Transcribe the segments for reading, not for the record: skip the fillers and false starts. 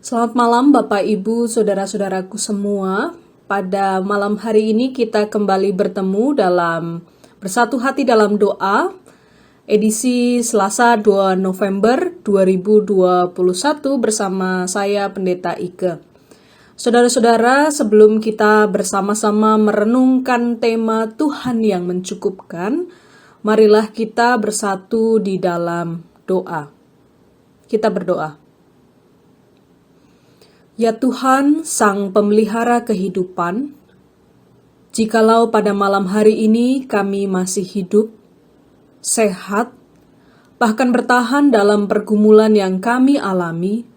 Selamat malam Bapak Ibu, saudara-saudaraku semua. Pada malam hari ini kita kembali bertemu dalam Bersatu Hati dalam Doa, edisi Selasa 2 November 2021 bersama saya Pendeta Ike. Saudara-saudara, sebelum kita bersama-sama merenungkan tema Tuhan yang mencukupkan, marilah kita bersatu di dalam doa. Kita berdoa. Ya Tuhan, Sang Pemelihara kehidupan, jikalau pada malam hari ini kami masih hidup, sehat, bahkan bertahan dalam pergumulan yang kami alami,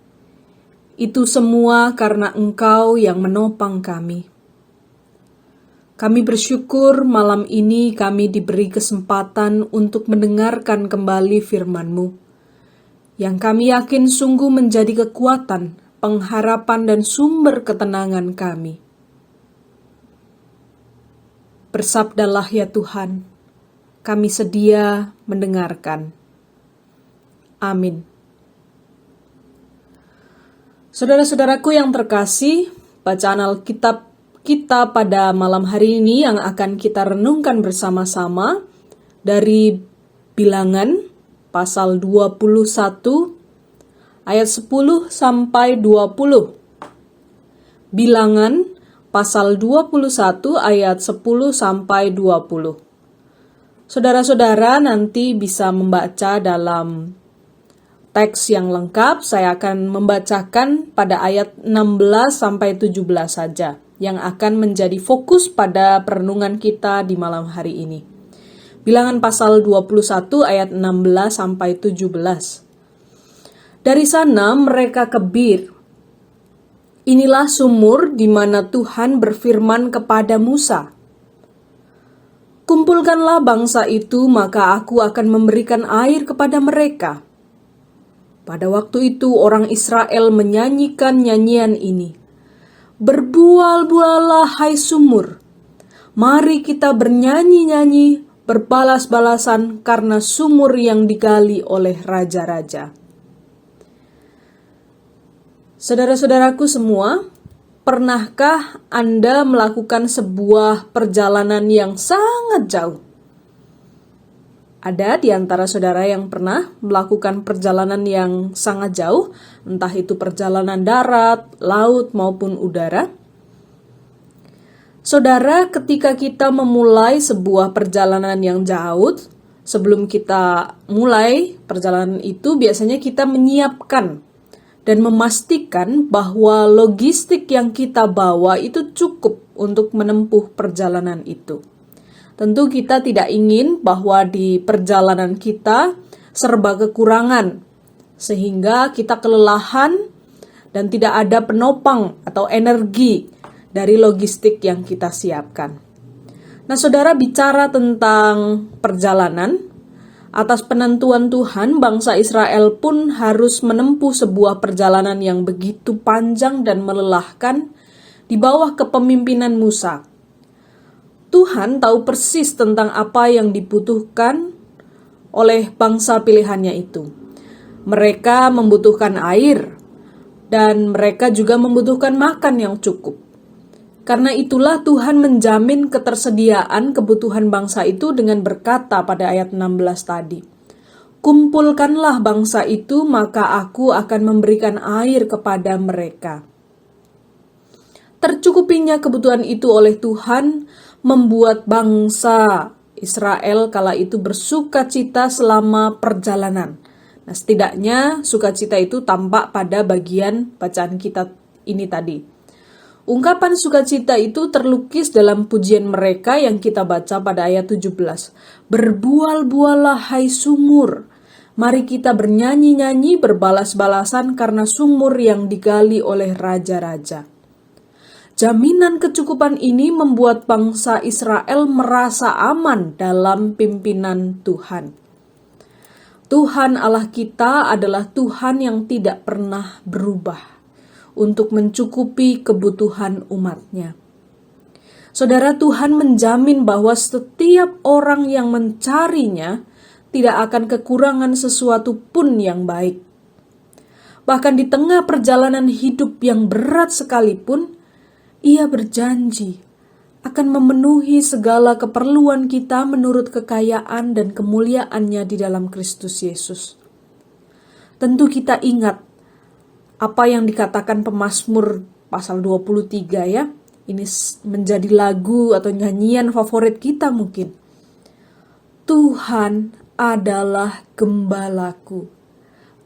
itu semua karena Engkau yang menopang kami. Kami bersyukur malam ini kami diberi kesempatan untuk mendengarkan kembali firman-Mu, yang kami yakin sungguh menjadi kekuatan, pengharapan dan sumber ketenangan kami. Bersabdalah ya Tuhan, kami sedia mendengarkan. Amin. Saudara-saudaraku yang terkasih, bacaan Alkitab kita pada malam hari ini yang akan kita renungkan bersama-sama dari Bilangan pasal 21 ayat 10 sampai 20. Bilangan pasal 21 ayat 10 sampai 20. Saudara-saudara nanti bisa membaca dalam teks yang lengkap. Saya akan membacakan pada ayat 16 sampai 17 saja yang akan menjadi fokus pada perenungan kita di malam hari ini. Bilangan pasal 21 ayat 16 sampai 17. Dari sana mereka ke Bir. Inilah sumur di mana Tuhan berfirman kepada Musa. Kumpulkanlah bangsa itu, maka aku akan memberikan air kepada mereka. Pada waktu itu orang Israel menyanyikan nyanyian ini. Berbual-bualah hai sumur. Mari kita bernyanyi-nyanyi, berbalas-balasan karena sumur yang digali oleh raja-raja. Saudara-saudaraku semua, pernahkah Anda melakukan sebuah perjalanan yang sangat jauh? Ada di antara saudara yang pernah melakukan perjalanan yang sangat jauh, entah itu perjalanan darat, laut, maupun udara. Saudara, ketika kita memulai sebuah perjalanan yang jauh, sebelum kita mulai perjalanan itu, biasanya kita menyiapkan dan memastikan bahwa logistik yang kita bawa itu cukup untuk menempuh perjalanan itu. Tentu kita tidak ingin bahwa di perjalanan kita serba kekurangan, sehingga kita kelelahan dan tidak ada penopang atau energi dari logistik yang kita siapkan. Nah, saudara, bicara tentang perjalanan, atas penentuan Tuhan, bangsa Israel pun harus menempuh sebuah perjalanan yang begitu panjang dan melelahkan di bawah kepemimpinan Musa. Tuhan tahu persis tentang apa yang dibutuhkan oleh bangsa pilihannya itu. Mereka membutuhkan air, dan mereka juga membutuhkan makan yang cukup. Karena itulah Tuhan menjamin ketersediaan kebutuhan bangsa itu dengan berkata pada ayat 16 tadi. Kumpulkanlah bangsa itu, maka aku akan memberikan air kepada mereka. Tercukupinya kebutuhan itu oleh Tuhan membuat bangsa Israel kala itu bersukacita selama perjalanan. Nah, setidaknya sukacita itu tampak pada bagian bacaan kita ini tadi. Ungkapan sukacita itu terlukis dalam pujian mereka yang kita baca pada ayat 17. Berbual-bualah hai sumur. Mari kita bernyanyi-nyanyi, berbalas-balasan karena sumur yang digali oleh raja-raja. Jaminan kecukupan ini membuat bangsa Israel merasa aman dalam pimpinan Tuhan. Tuhan Allah kita adalah Tuhan yang tidak pernah berubah untuk mencukupi kebutuhan umatnya. Saudara, Tuhan menjamin bahwa setiap orang yang mencarinya tidak akan kekurangan sesuatu pun yang baik. Bahkan di tengah perjalanan hidup yang berat sekalipun, Ia berjanji akan memenuhi segala keperluan kita menurut kekayaan dan kemuliaan-Nya di dalam Kristus Yesus. Tentu kita ingat apa yang dikatakan pemazmur pasal 23 ya. Ini menjadi lagu atau nyanyian favorit kita mungkin. Tuhan adalah gembalaku,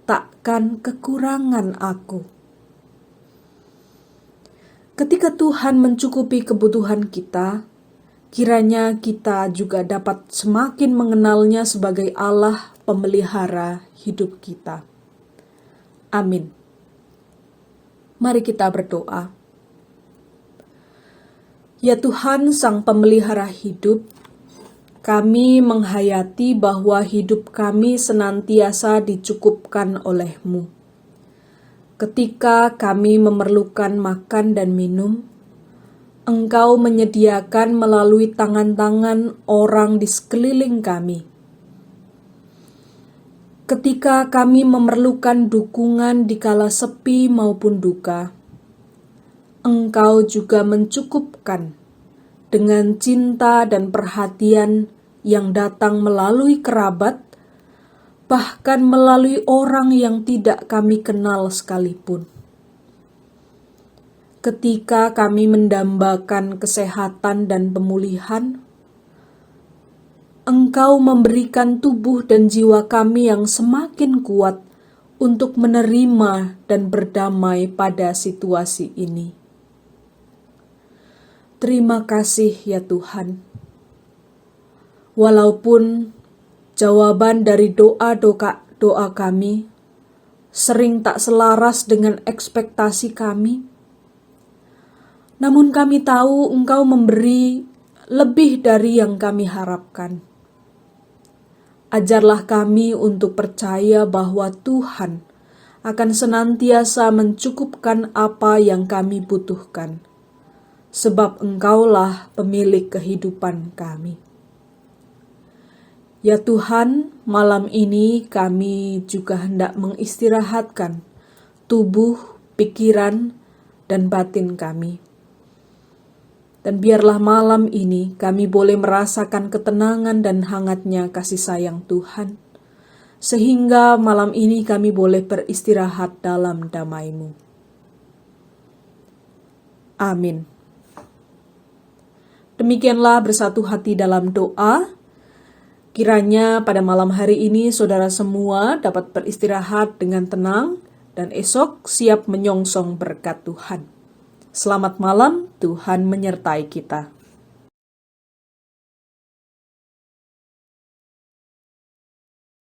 takkan kekurangan aku. Ketika Tuhan mencukupi kebutuhan kita, kiranya kita juga dapat semakin mengenalnya sebagai Allah pemelihara hidup kita. Amin. Mari kita berdoa. Ya Tuhan, Sang Pemelihara hidup, kami menghayati bahwa hidup kami senantiasa dicukupkan oleh-Mu. Ketika kami memerlukan makan dan minum, Engkau menyediakan melalui tangan-tangan orang di sekeliling kami. Ketika kami memerlukan dukungan di kala sepi maupun duka, Engkau juga mencukupkan dengan cinta dan perhatian yang datang melalui kerabat, bahkan melalui orang yang tidak kami kenal sekalipun. Ketika kami mendambakan kesehatan dan pemulihan, Engkau memberikan tubuh dan jiwa kami yang semakin kuat untuk menerima dan berdamai pada situasi ini. Terima kasih ya Tuhan. Walaupun jawaban dari doa kami sering tak selaras dengan ekspektasi kami, namun kami tahu Engkau memberi lebih dari yang kami harapkan. Ajarlah kami untuk percaya bahwa Tuhan akan senantiasa mencukupkan apa yang kami butuhkan, sebab Engkaulah pemilik kehidupan kami. Ya Tuhan, malam ini kami juga hendak mengistirahatkan tubuh, pikiran, dan batin kami. Dan biarlah malam ini kami boleh merasakan ketenangan dan hangatnya kasih sayang Tuhan, sehingga malam ini kami boleh beristirahat dalam damai-Mu. Amin. Demikianlah bersatu hati dalam doa. Kiranya pada malam hari ini saudara semua dapat beristirahat dengan tenang dan esok siap menyongsong berkat Tuhan. Selamat malam, Tuhan menyertai kita.